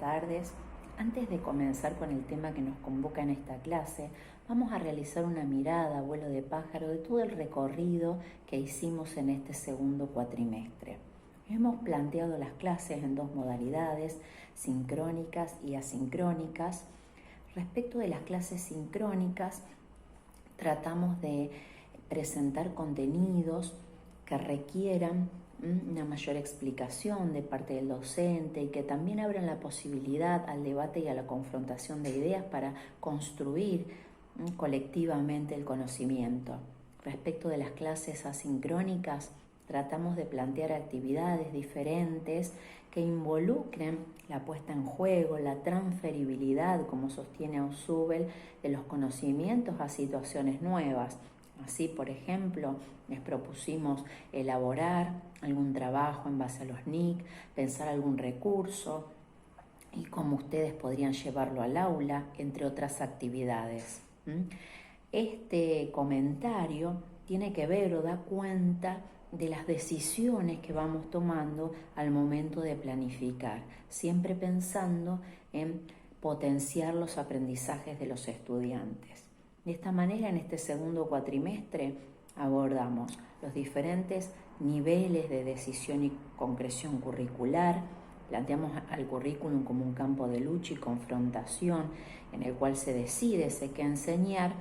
tardes. Antes de comenzar con el tema que nos convoca en esta clase, vamos a realizar una mirada a vuelo de pájaro de todo el recorrido que hicimos en este segundo cuatrimestre. Hemos planteado las clases en dos modalidades, sincrónicas y asincrónicas. Respecto de las clases sincrónicas, tratamos de presentar contenidos que requieran una mayor explicación de parte del docente y que también abran la posibilidad al debate y a la confrontación de ideas para construir colectivamente el conocimiento. Respecto de las clases asincrónicas, tratamos de plantear actividades diferentes que involucren la puesta en juego, la transferibilidad, como sostiene Ausubel, de los conocimientos a situaciones nuevas. Así, por ejemplo, les propusimos elaborar algún trabajo en base a los NIC, pensar algún recurso y cómo ustedes podrían llevarlo al aula, entre otras actividades. Este comentario tiene que ver o da cuenta de las decisiones que vamos tomando al momento de planificar, siempre pensando en potenciar los aprendizajes de los estudiantes. De esta manera, en este segundo cuatrimestre abordamos los diferentes niveles de decisión y concreción curricular, planteamos al currículum como un campo de lucha y confrontación en el cual se decide qué enseñar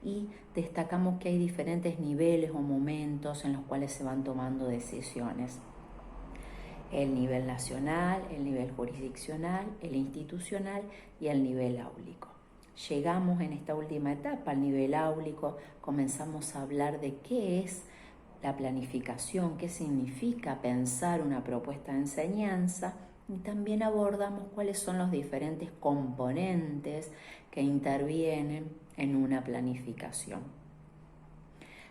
y destacamos que hay diferentes niveles o momentos en los cuales se van tomando decisiones. El nivel nacional, el nivel jurisdiccional, el institucional y el nivel áulico. Llegamos en esta última etapa al nivel áulico, comenzamos a hablar de qué es la planificación, qué significa pensar una propuesta de enseñanza y también abordamos cuáles son los diferentes componentes que intervienen en una planificación.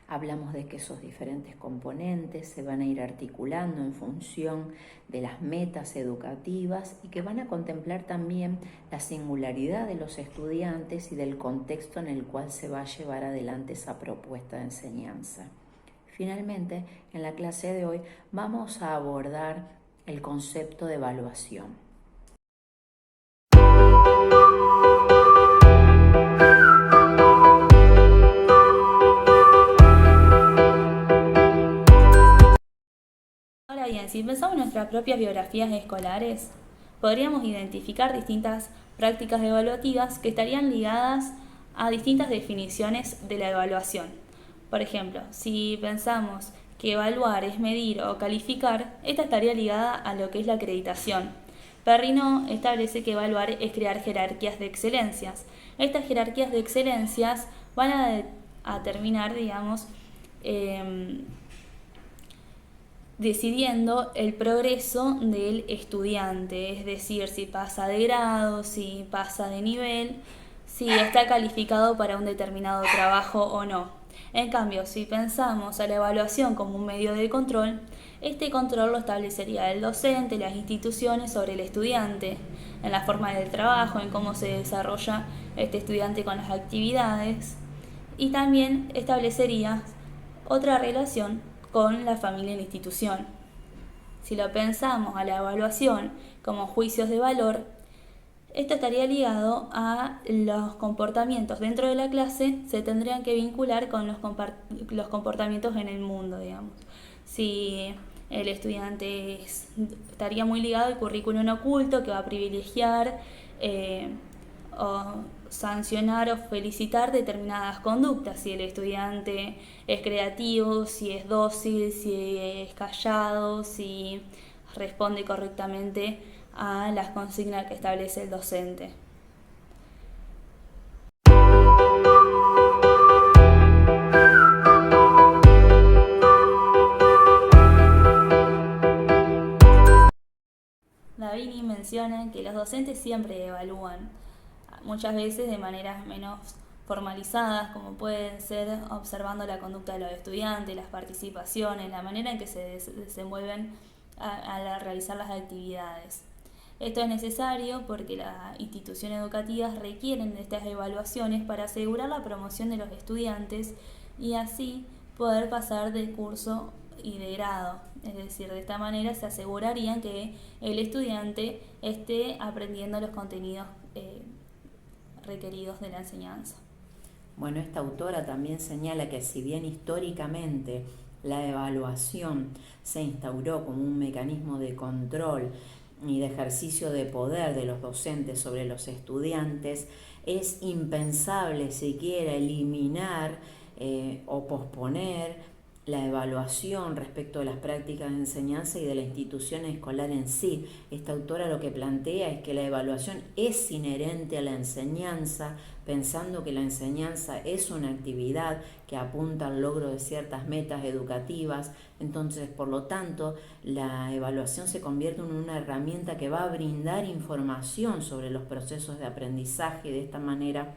Hablamos de que esos diferentes componentes se van a ir articulando en función de las metas educativas y que van a contemplar también la singularidad de los estudiantes y del contexto en el cual se va a llevar adelante esa propuesta de enseñanza. Finalmente, en la clase de hoy vamos a abordar el concepto de evaluación. Ahora bien, si pensamos en nuestras propias biografías escolares, podríamos identificar distintas prácticas evaluativas que estarían ligadas a distintas definiciones de la evaluación. Por ejemplo, si pensamos que evaluar es medir o calificar, esta estaría ligada a lo que es la acreditación. Perrino establece que evaluar es crear jerarquías de excelencias. Estas jerarquías de excelencias van a terminar, decidiendo el progreso del estudiante, es decir, si pasa de grado, si pasa de nivel, si está calificado para un determinado trabajo o no. En cambio, si pensamos a la evaluación como un medio de control, este control lo establecería el docente, las instituciones sobre el estudiante, en la forma del trabajo, en cómo se desarrolla este estudiante con las actividades, y también establecería otra relación con la familia y la institución. Si lo pensamos a la evaluación como juicios de valor, esto estaría ligado a los comportamientos dentro de la clase, se tendrían que vincular con los comportamientos en el mundo, Si el estudiante estaría muy ligado al currículum oculto que va a privilegiar o sancionar o felicitar determinadas conductas, si el estudiante es creativo, si es dócil, si es callado, si responde correctamente a las consignas que establece el docente. Davini menciona que los docentes siempre evalúan, muchas veces de maneras menos formalizadas, como pueden ser observando la conducta de los estudiantes, las participaciones, la manera en que se desenvuelven al realizar las actividades. Esto es necesario porque las instituciones educativas requieren de estas evaluaciones para asegurar la promoción de los estudiantes y así poder pasar del curso y de grado. Es decir, de esta manera se asegurarían que el estudiante esté aprendiendo los contenidos requeridos de la enseñanza. Bueno, esta autora también señala que si bien históricamente la evaluación se instauró como un mecanismo de control y de ejercicio de poder de los docentes sobre los estudiantes, es impensable siquiera eliminar o posponer la evaluación respecto de las prácticas de enseñanza y de la institución escolar en sí. Esta autora lo que plantea es que la evaluación es inherente a la enseñanza, pensando que la enseñanza es una actividad que apunta al logro de ciertas metas educativas. Entonces, por lo tanto, la evaluación se convierte en una herramienta que va a brindar información sobre los procesos de aprendizaje y de esta manera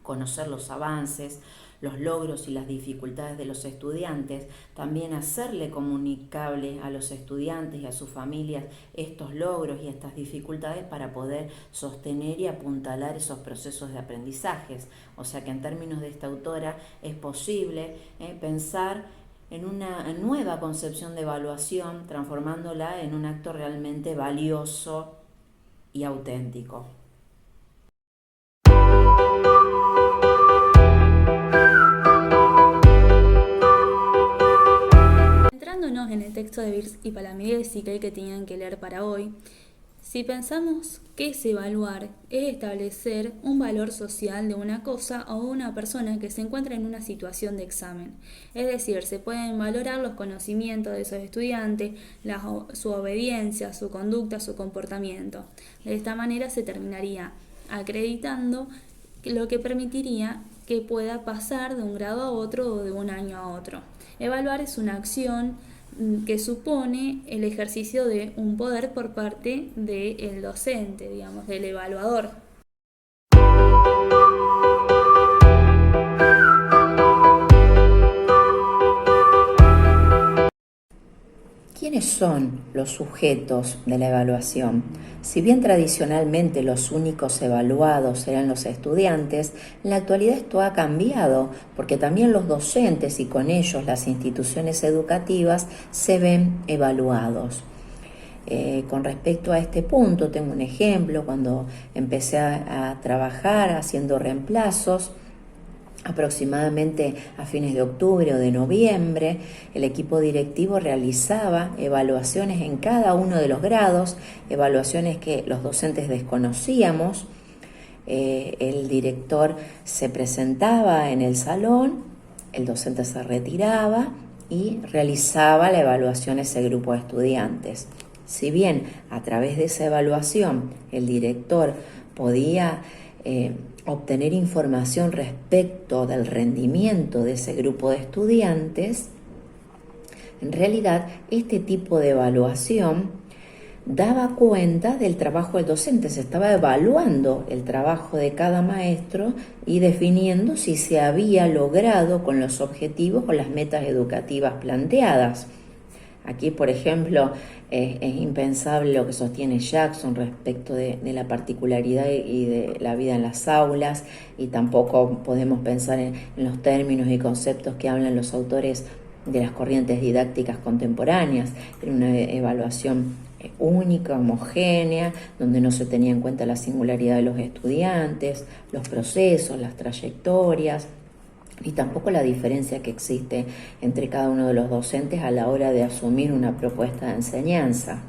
conocer los avances, los logros y las dificultades de los estudiantes, también hacerle comunicable a los estudiantes y a sus familias estos logros y estas dificultades para poder sostener y apuntalar esos procesos de aprendizajes. O sea que en términos de esta autora es posible pensar en una nueva concepción de evaluación, transformándola en un acto realmente valioso y auténtico. Centrándonos en el texto de Birz y Palamidesi que tenían que leer para hoy, si pensamos que es evaluar, es establecer un valor social de una cosa o una persona que se encuentra en una situación de examen. Es decir, se pueden valorar los conocimientos de esos estudiantes, su obediencia, su conducta, su comportamiento. De esta manera se terminaría acreditando lo que permitiría que pueda pasar de un grado a otro o de un año a otro. Evaluar es una acción que supone el ejercicio de un poder por parte del docente, digamos, del evaluador. ¿Quiénes son los sujetos de la evaluación? Si bien tradicionalmente los únicos evaluados eran los estudiantes, en la actualidad esto ha cambiado porque también los docentes y con ellos las instituciones educativas se ven evaluados. Con respecto a este punto, tengo un ejemplo. Cuando empecé a trabajar haciendo reemplazos, aproximadamente a fines de octubre o de noviembre, el equipo directivo realizaba evaluaciones en cada uno de los grados, evaluaciones que los docentes desconocíamos. El director se presentaba en el salón, el docente se retiraba y realizaba la evaluación ese grupo de estudiantes. Si bien a través de esa evaluación el director podía obtener información respecto del rendimiento de ese grupo de estudiantes, en realidad este tipo de evaluación daba cuenta del trabajo del docente. Se estaba evaluando el trabajo de cada maestro y definiendo si se había logrado con los objetivos o las metas educativas planteadas. Aquí, por ejemplo, es impensable lo que sostiene Jackson respecto de la particularidad y de la vida en las aulas, y tampoco podemos pensar en los términos y conceptos que hablan los autores de las corrientes didácticas contemporáneas. Era una evaluación única, homogénea, donde no se tenía en cuenta la singularidad de los estudiantes, los procesos, las trayectorias, y tampoco la diferencia que existe entre cada uno de los docentes a la hora de asumir una propuesta de enseñanza.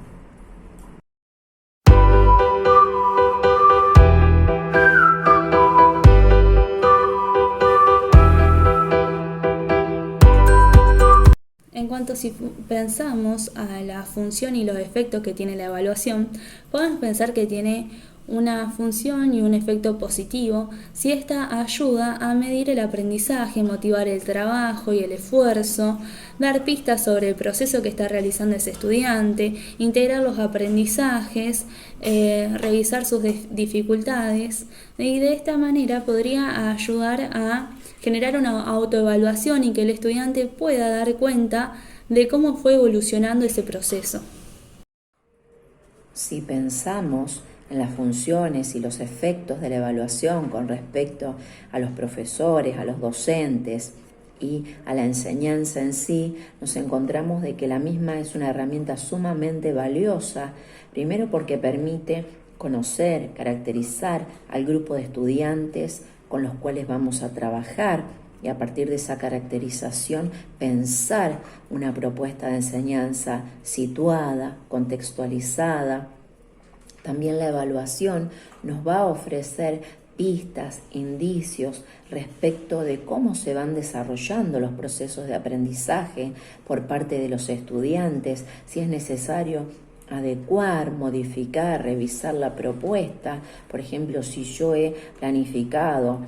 En cuanto si pensamos a la función y los efectos que tiene la evaluación, podemos pensar que tiene una función y un efecto positivo si esta ayuda a medir el aprendizaje, motivar el trabajo y el esfuerzo, dar pistas sobre el proceso que está realizando ese estudiante, integrar los aprendizajes, revisar sus dificultades, y de esta manera podría ayudar a generar una autoevaluación y que el estudiante pueda dar cuenta de cómo fue evolucionando ese proceso. Si pensamos en las funciones y los efectos de la evaluación con respecto a los profesores, a los docentes y a la enseñanza en sí, nos encontramos de que la misma es una herramienta sumamente valiosa, primero porque permite conocer, caracterizar al grupo de estudiantes con los cuales vamos a trabajar y a partir de esa caracterización pensar una propuesta de enseñanza situada, contextualizada. También la evaluación nos va a ofrecer pistas, indicios respecto de cómo se van desarrollando los procesos de aprendizaje por parte de los estudiantes, si es necesario adecuar, modificar, revisar la propuesta. Por ejemplo, si yo he planificado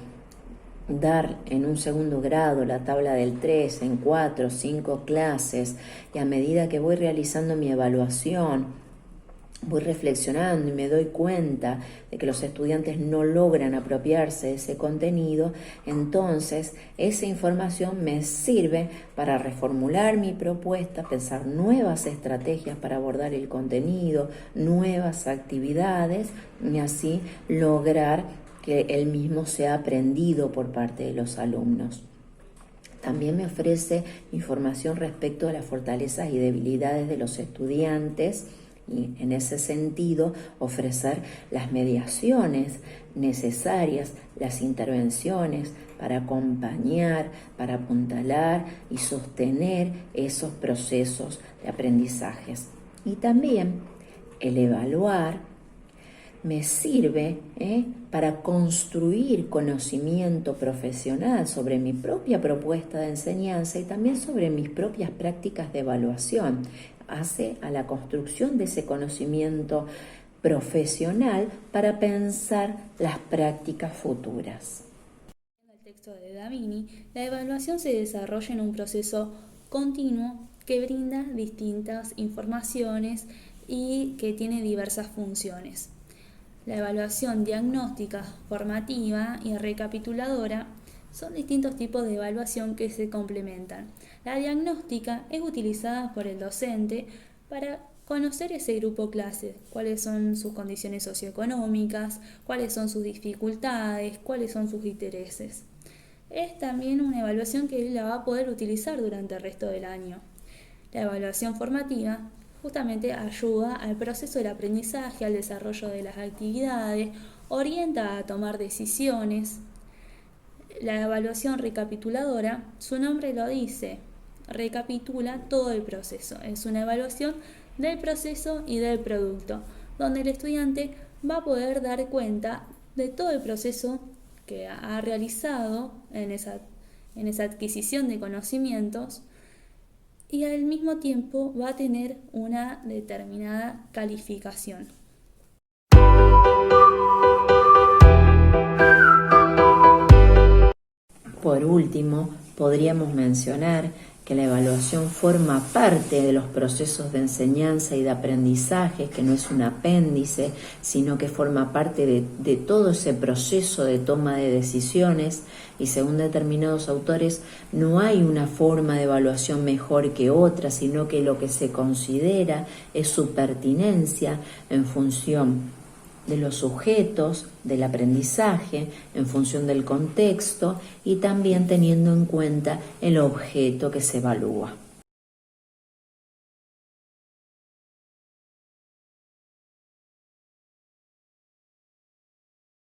dar en un segundo grado la tabla del 3 en 4 o 5 clases y a medida que voy realizando mi evaluación, voy reflexionando y me doy cuenta de que los estudiantes no logran apropiarse de ese contenido, entonces esa información me sirve para reformular mi propuesta, pensar nuevas estrategias para abordar el contenido, nuevas actividades y así lograr que el mismo sea aprendido por parte de los alumnos. También me ofrece información respecto a las fortalezas y debilidades de los estudiantes y en ese sentido ofrecer las mediaciones necesarias, las intervenciones para acompañar, para apuntalar y sostener esos procesos de aprendizajes. Y también el evaluar me sirve para construir conocimiento profesional sobre mi propia propuesta de enseñanza y también sobre mis propias prácticas de evaluación. Hace a la construcción de ese conocimiento profesional para pensar las prácticas futuras. En el texto de Davini, la evaluación se desarrolla en un proceso continuo que brinda distintas informaciones y que tiene diversas funciones. La evaluación diagnóstica, formativa y recapituladora son distintos tipos de evaluación que se complementan. La diagnóstica es utilizada por el docente para conocer ese grupo clase, cuáles son sus condiciones socioeconómicas, cuáles son sus dificultades, cuáles son sus intereses. Es también una evaluación que él la va a poder utilizar durante el resto del año. La evaluación formativa justamente ayuda al proceso del aprendizaje, al desarrollo de las actividades, orienta a tomar decisiones. La evaluación recapituladora, su nombre lo dice, recapitula todo el proceso. Es una evaluación del proceso y del producto, donde el estudiante va a poder dar cuenta de todo el proceso que ha realizado en esa adquisición de conocimientos y al mismo tiempo va a tener una determinada calificación. Por último, podríamos mencionar que la evaluación forma parte de los procesos de enseñanza y de aprendizaje, que no es un apéndice, sino que forma parte de todo ese proceso de toma de decisiones y según determinados autores no hay una forma de evaluación mejor que otra, sino que lo que se considera es su pertinencia en función de los sujetos, del aprendizaje, en función del contexto y también teniendo en cuenta el objeto que se evalúa.